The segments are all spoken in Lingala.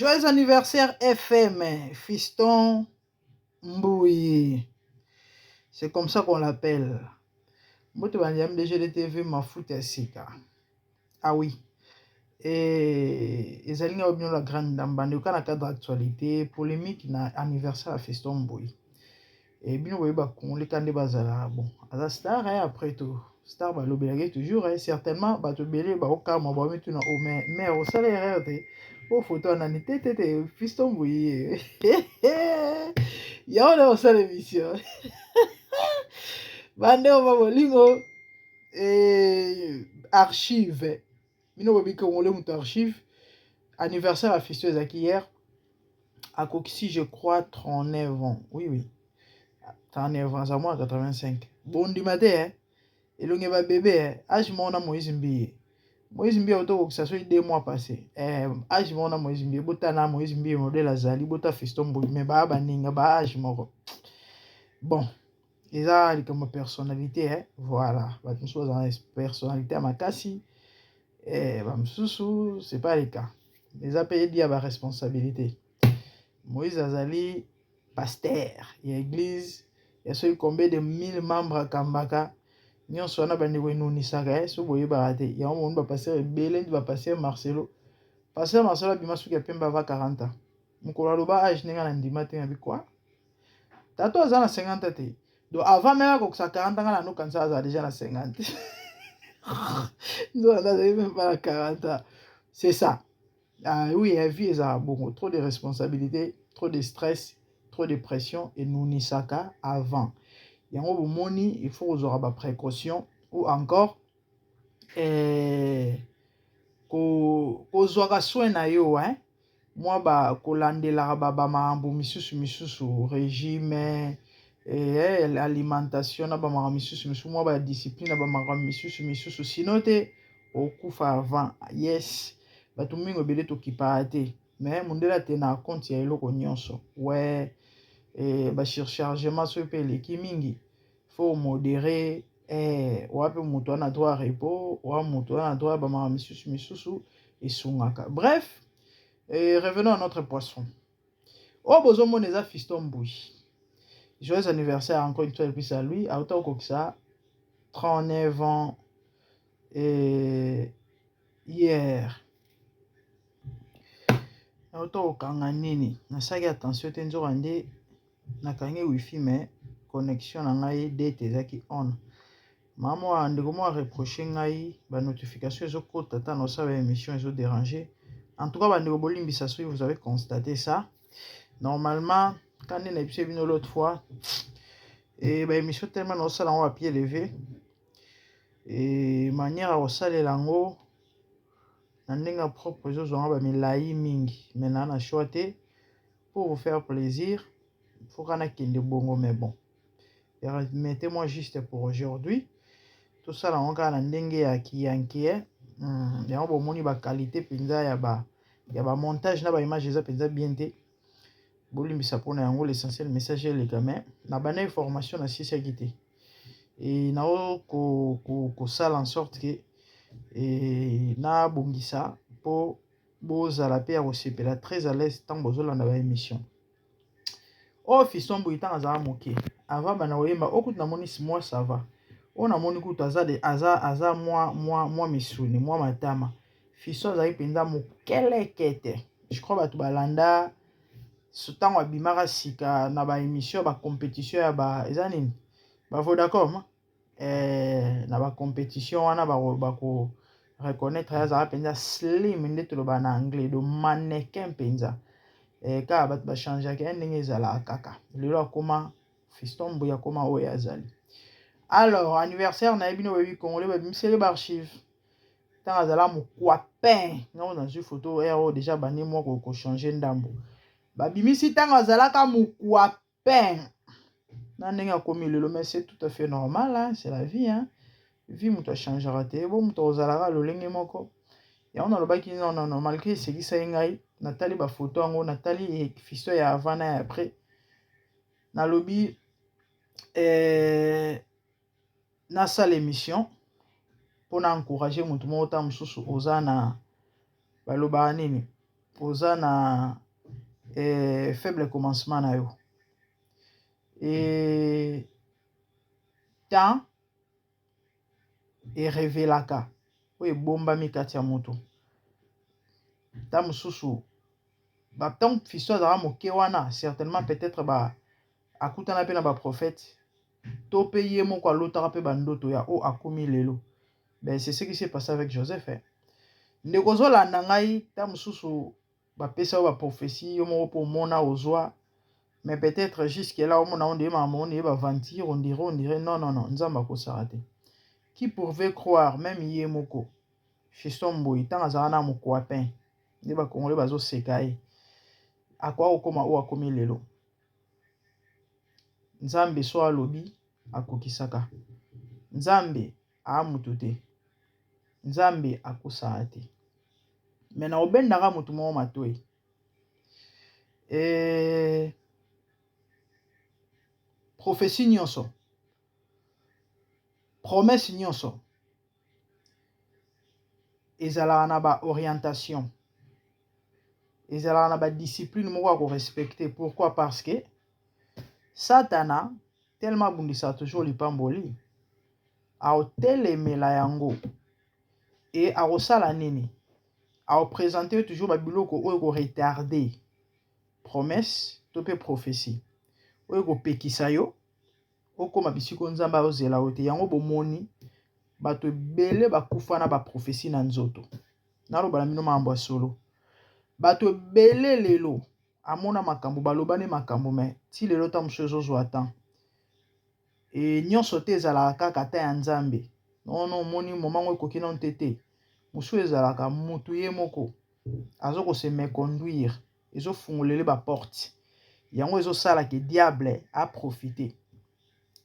Joyeux anniversaire FM, Fiston Mbouyi. C'est comme ça qu'on l'appelle. Moi, tu vas dire DGTV ma foot sika. Ah oui. Et ils ont bien la grande dame. Dans le cadre d'actualité, polémique na anniversaire à Fiston Mbouyi. Et bien, vous voyez, les candidats bazala. Bon, à la star, après tout. Star, bah, l'obéir toujours, certainement, bah, tu belé, bah, au cas, moi, bah, tu n'as au mais, au salaire, au photo, en année, Fiston Mbouyi. Ya on est l'émission. Bande on va bolingo archive. Mino bobi que on le archive. Anniversaire à Fiston Zaki hier. À Coxy, je crois 39 ans. Oui. 39 ans, ça moi 85. Bon du matin, et l'on va bébé, âge mon amour Moïse Mbiye. Moïse Mbiye auto que ça soit 2 mois passés. Âge mon amour Moïse Mbiye, botana Moïse Mbiye modèle azali, bota Fiston Mbouyi, mais ba ninga ba âge moko. Bon. Et ça, comme personnalité, voilà. Une chose en personnalité à ma cassi, c'est pas le cas. Les a payé dire ma responsabilité. Moïse Azali, pasteur, il y a église, il y a ceux combien de 1000 membres à Kambaka. Nous sommes en train de nous saga, si vous voyez baraté. Il y a un monde va passer Bélène, va passer Marcelo. Passer Marcelo, il m'a souhaité qu'il y a 40 ans. Mon collègue âge n'est pas matin avec quoi? Tato à 50 ans. Donc avant même que ça 40 ans, nous quand ça déjà à 50. Nous on n'avait même pas 40 ans. C'est ça. Ah oui, la vie est bon, trop de responsabilités, trop de stress, trop de pression et nous n'y saka avant. Il y a un moni, il faut avoir des précautions ou encore ko zwaka soin na yo hein. Moi ba kolandela ba mambo misusu régime l'alimentation na ba mara misusu moi ba discipline na ba mara misusu sinon te okufa avant yes bato mingi obele tokipa te mais mondela te na compte ya eloko nyonso ouais ba surchargement so pe leki mingi faut modérer wape moto ana droit repos wa moto ana droit ba mara misusu esungaka bref. Et revenons à notre poisson. Oh, bozo mon eza Fiston Mbouyi. Joyeux anniversaire encore une fois et puis à lui. À autant que ça, 39 ans et hier. À autant que nini. Nasaki attention tenzo rande nakangi wifi mais connexion na ngai date ezaki on. Maman andeko mo reprocher ngai ba notification ezokota ta no sa émission ezo déranger. En tout cas, vous avez constaté ça. Normalement, quand on est venu l'autre fois, et l'émission tellement on s'est à pied levé. Et manière à saler l'ango, on a propre mingi. Maintenant, on a choisi pour vous faire plaisir. Il faut qu'on ait de bongo, mais bon. Mettez-moi juste pour aujourd'hui. Tout ça, on a un dengue à qui est. Il y a une qualité, il y a un montage, il y a image bien té. Bolimbisa pona yango l'essentiel message les gamins. Na bana information na sisi akité. Et na ko sala en sorte que na bongisa po bozala pe ya kosepela très à l'aise tant bozolanda ba émission. Oh Fiston Mbouyi tant azala moke. Avant bana oyemba okutu na moni moi ça va. On a moni kutu aza moi misuni moi matama. Fiston azali penza mokele kete. Je crois batu balanda soutang abimaka sika na ba émission ba compétition ya ba eza nini ba Vodacom na ba compétition wana ba ko reconnaître ya za penza slim nde toloba na anglais do mannequin penza ka ba ba changer ka ndenge ezala kaka lelo akoma Fiston Mbouyi akoma oyo azali. Alors anniversaire na ebino webi congolais ba bimiseli ba archive tant azala mokwapin non dans une photo ero déjà bani moi ko changer ndambo. Babimisi tango azalaka mokwapin na ndenge akomi lelo mais c'est tout à fait normal hein? C'est la vie hein? Vie moto changera te bon moto ozalaka lolenge moko ya on alobaki non malgré esekisa ye ngai natali ba photo yango natali Fiston ya avant na ya après nalobi nasala émission mpona encourager moto moko ta mosusu oza na balobaka nini oza na faible commencement na yo. Et temps erevelaka oyo ebombami kati ya moto. Ta mosusu batango fiso azalaka moke wana certainement peut-être akutana mpe na baprophète to mpe ye moko alotaka mpe bandoto ya o akomi lelo. C'est ce qui s'est passé avec Joseph. Ndeko ozolanda ngai ta mosusu bapesa yo baprophétie yo moko mpo omona ozwa, mais peut-être jusque là omona ondeyema moni ye baventure on dirait non nzambe akosala te. Qui pouvait croire même ye moko Fiston Mboyi ntango azalaka na mokwapin nde bakongole bazoseka ye akoka kokoma oyo akomi lelo. Nzambe so alobi akokisaka. Nzambe amutu te. Nzambe akosala te. Me na obendaka mutu moko matoi. Prophétie nyonso, promesse nyonso ezalaka na ba orientation, ezalaka na ba discipline moko ya korespecte. Pourquoi? Parce que Satana tellement abundisa toujours lipamboli aotelemela yango et akosala nini, aopresente toujours babiloko oyo koretarde promesse to pe prophétie oyo kopekisa yo okoma bisiko nzambe azela yo te. Yango bomoni bato ebele bakufa na baprophétie na nzoto. Naloba na bino makambo ya solo. Bato ebele lelo amona makambo balobane makambo me ti lelo ta mosusu ezozwa atan. E nyonso te ezalaka kaka ta ya nzambe. Non omoni momango ekoki nano te. Mosusu ezalaka mutu ye moko azokose méconduire, ezofungolele baporte. Yango ezosala ke diable a profité,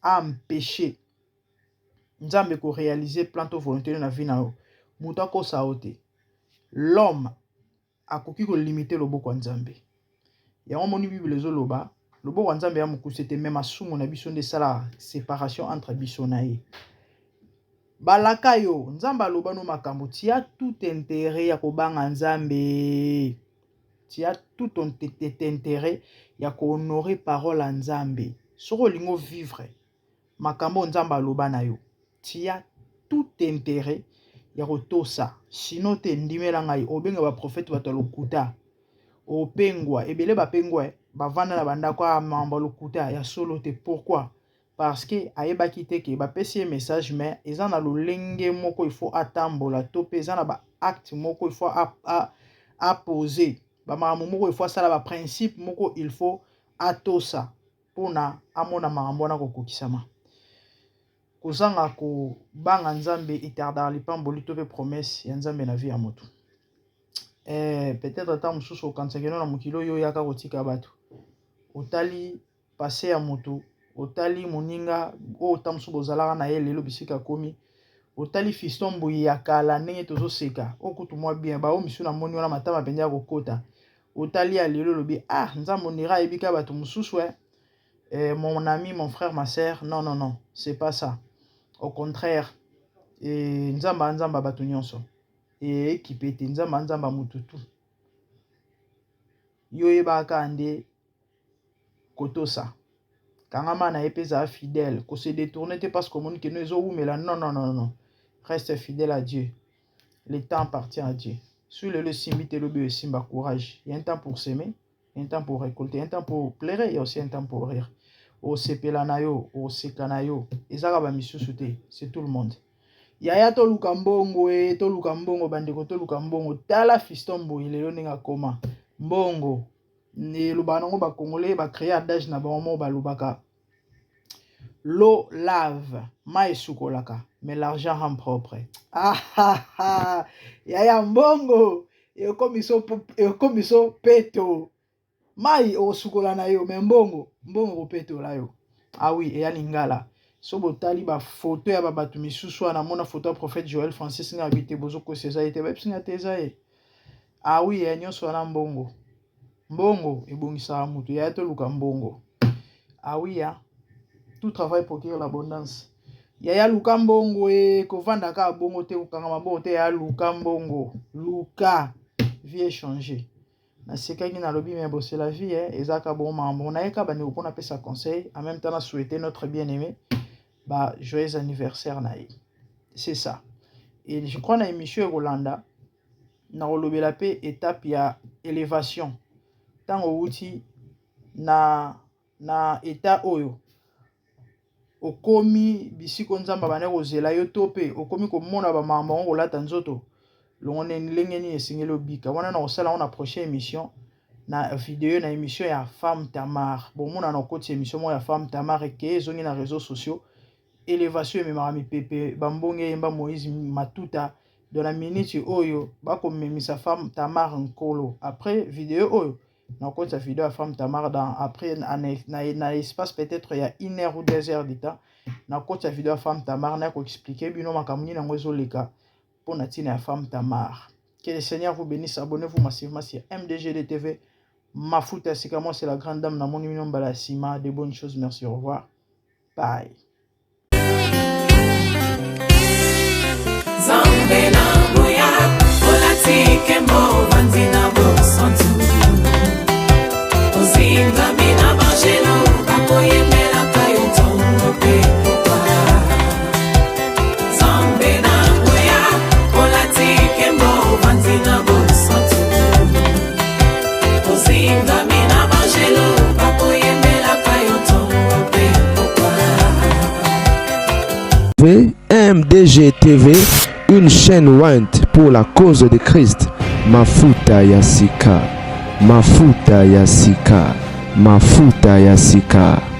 a empêché nzambe ko réaliser plan to volonté na vie na yo. Mutu akosa yo te. L'homme akoki ko limiter loboko ya nzambe. Yango moni Bible ezoloba loboko ya nzambe ya mokuse te, me masumu na biso nde sala séparation entre biso na ye. Balaka yo nzambe aloba no makambo tia tout intérêt ya kobanga nzambe. Tia tout ton intérêt ya ko honorer parole ya nzambe. Soko lingo vivre makambo nzambe aloba na yo, tia tout intérêt ya kotosa. Sino te ndimela ngai obenga ba prophète bato lokuta opengwa ebele bapengwa bavanda na bandako ya mamba lokuta ya solo te. Pourquoi? Parce que ayebaki te ke bapesi ye message mais eza na lolenge moko il faut atambola to pe eza na ba acte moko il faut a poser ba makambo moko il faut asala ba principe moko il faut atosa pona amona makambo na kokokisama. Kozanga ko banga nzambe etardar lipamboli to pe promesse ya nzambe na vie ya moto. Peut-être ta mosusu okansakeno na mokilo yo yaka kotika bato. Otali passé ya moto, otali moninga o ta mosusu bozalaka na ye lelo bisika komi, otali Fiston Mboyi ya kala ndenge tozoseka okutu mwa bien ba o misu na moni wana matama penza ya kokota. Otali ya lelo lobi nzambe onira ebika bato mosusu mon ami, mon frère, ma sœur, non, c'est pas ça. Au contraire, nzamba bato nyonso et équipe te nzamba mututu. Yo yebaka nde kotosa. Kangama na epeza fidèle, ko se détourner te parce que mon que nous oumela non. Reste fidèle à Dieu. Le temps appartient à Dieu. Sur le simbi te lobi simba courage. Il y a un temps pour s'aimer, il y a un temps pour récolter, il y a un temps pour pleurer, il y a aussi un temps pour rire. O sepela na yo, o seka na yo, ezaka ba misusu te, c'est tout le monde. Yaya to lukambongo to lukambongo bandeko to lukambongo tala Fiston Mboyi lelo ninga koma mbongo ne lubana ngo ba congolais ba créer adage na bango ba lubaka l'eau lave mai sukolaka mais l'argent rend propre. Yaya mbongo ekomiso peto mai osukola na yo mais mbongo peto la yo. Ah oui, et ya lingala so botali ba photo ya babatu misusu wana mona photo ya prophète Joël Francis na bité bozo ko seza ete ba psinga teza e. Ah oui, ya nyonso na mbongo ebongisa mutu ya to luka mbongo. Ah oui, tout travail procure l'abondance. Ya luka mbongo kovanda ka bongo te ukanga mabongo te ya luka mbongo. Luka vie changer. na sekaki na lobby mais bon c'est la vie hein ezaka bon mambo na eka bani opona pesa conseil en même temps na souhaiter notre bien-aimé bah joyeux anniversaire na ye. C'est ça. Et je crois na émission Rolanda na lobela pe étape ya élévation tango outi na état oyo okomi bisiko nzamba bane kozela yo to pe okomi komona ba mama ngo lata nzoto longone lengeni esingeli obika wana na osala on a prochaine émission na vidéo na émission ya femme Tamar bon mona na koti émission mo ya femme Tamar ke zongi na réseaux sociaux élévation memami pepe bambonge yemba Moïse Matuta dans la minute oyo bako memisa femme Tamar nkolo après vidéo oyo na koti la vidéo ya femme Tamar dans après na espace peut-être il y a 1 heure ou 2 heures de temps na koti la vidéo ya femme Tamar na ko expliquer bino makamuni na ngozo leka pour na tina ya femme Tamar. Que le Seigneur vous bénisse, abonnez-vous massivement sur MDGD TV. Mafuta Sikamo, c'est la grande dame dans mon union Balasima. De bonnes choses, merci, au revoir. Bye. MDG TV, une chaîne Went pour la cause de Christ. Mafuta Yasika, Mafuta Yasika, Mafuta Yasika.